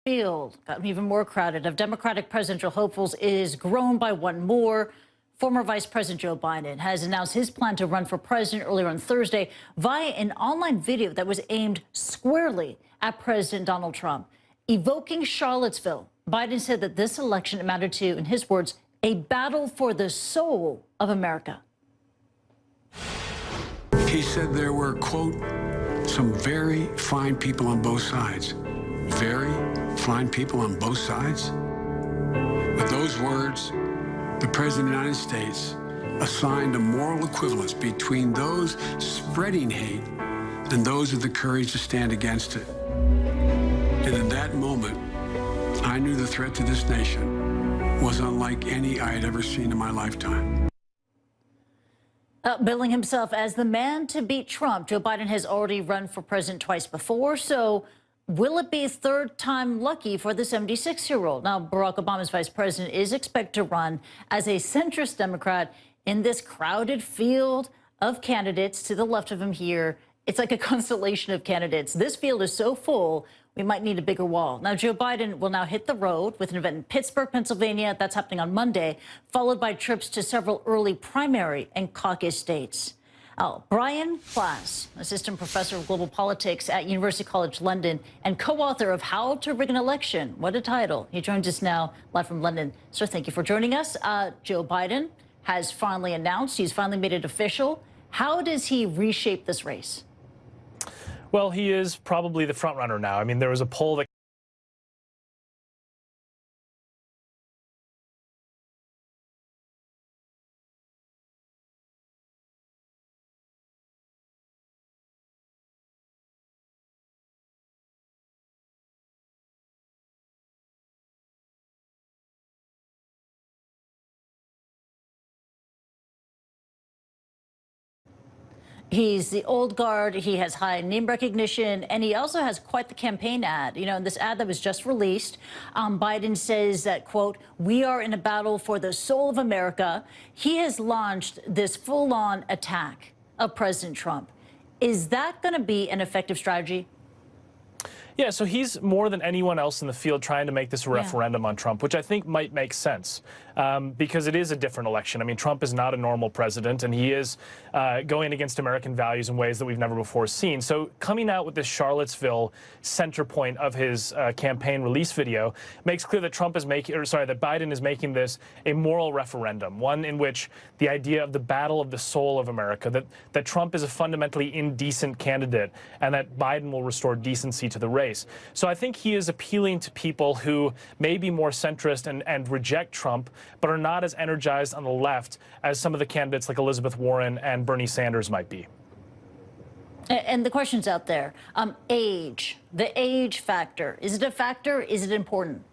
Field got even more crowded of Democratic presidential hopefuls is grown by one more. Former Vice President Joe Biden has announced his plan to run for president earlier on Thursday via an online video that was aimed squarely at President Donald Trump. Evoking Charlottesville, Biden said that this election amounted to, in his words, a battle for the soul of America. He said there were, quote, some very fine people on both sides. Very fine people on both sides? With those words, the President of the United States assigned a moral equivalence between those spreading hate and those with the courage to stand against it. And in that moment, I knew the threat to this nation was unlike any I had ever seen in my lifetime. Billing himself as the man to beat Trump, Joe Biden has already run for president twice before, so will it be a third time lucky for the 76-year-old? Now, Barack Obama's vice president is expected to run as a centrist Democrat in this crowded field of candidates to the left of him here. It's like a constellation of candidates. This field is so full, we might need a bigger wall. Now, Joe Biden will now hit the road with an event in Pittsburgh, Pennsylvania. That's happening on Monday, followed by trips to several early primary and caucus states. Brian Klaas, assistant professor of global politics at University College London and co-author of How to Rig an Election. What a title. He joins us now live from London. Sir, thank you for joining us. Joe Biden has finally announced, he's finally made it official. How does he reshape this race? Well, he is probably the front runner now. I mean, there was a poll that He's the old guard. He has high name recognition, and he also has quite the campaign ad. You know, in this ad that was just released, Biden says that, quote, "We are in a battle for the soul of America." He has launched this full-on attack of President Trump. Is that going to be an effective strategy? Yeah, so he's more than anyone else in the field trying to make this a referendum on Trump, which I think might make sense because it is a different election. I mean, Trump is not a normal president, and he is going against American values in ways that we've never before seen. So coming out with this Charlottesville center point of his campaign release video makes clear that Trump is making, or sorry, that Biden is making this a moral referendum, one in which the idea of the battle of the soul of America, that Trump is a fundamentally indecent candidate, and that Biden will restore decency to the race. So I think he is appealing to people who may be more centrist and reject Trump, but are not as energized on the left as some of the candidates like Elizabeth Warren and Bernie Sanders might be. And the question's out there. Age, the age factor. Is it a factor? Is it important?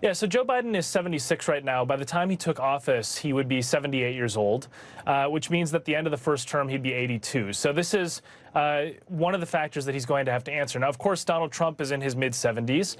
Yeah, so Joe Biden is 76 right now. By the time he took office, he would be 78 years old, which means that at the end of the first term, he'd be 82. So this is one of the factors that he's going to have to answer. Now, of course, Donald Trump is in his mid-70s.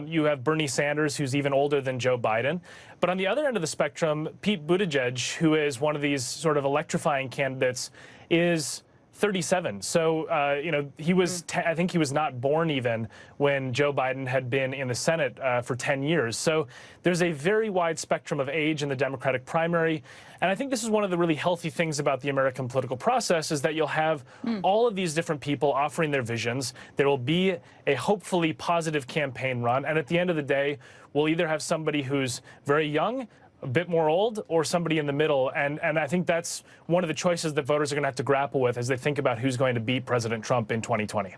You have Bernie Sanders, who's even older than Joe Biden. But on the other end of the spectrum, Pete Buttigieg, who is one of these sort of electrifying candidates, is 37. So, you know, he was, I think he was not born even when Joe Biden had been in the Senate for 10 years. So there's a very wide spectrum of age in the Democratic primary. And I think this is one of the really healthy things about the American political process is that you'll have all of these different people offering their visions. There will be a hopefully positive campaign run. And at the end of the day, we'll either have somebody who's very young, a bit more old, or somebody in the middle. And I think that's one of the choices that voters are going to have to grapple with as they think about who's going to beat President Trump in 2020.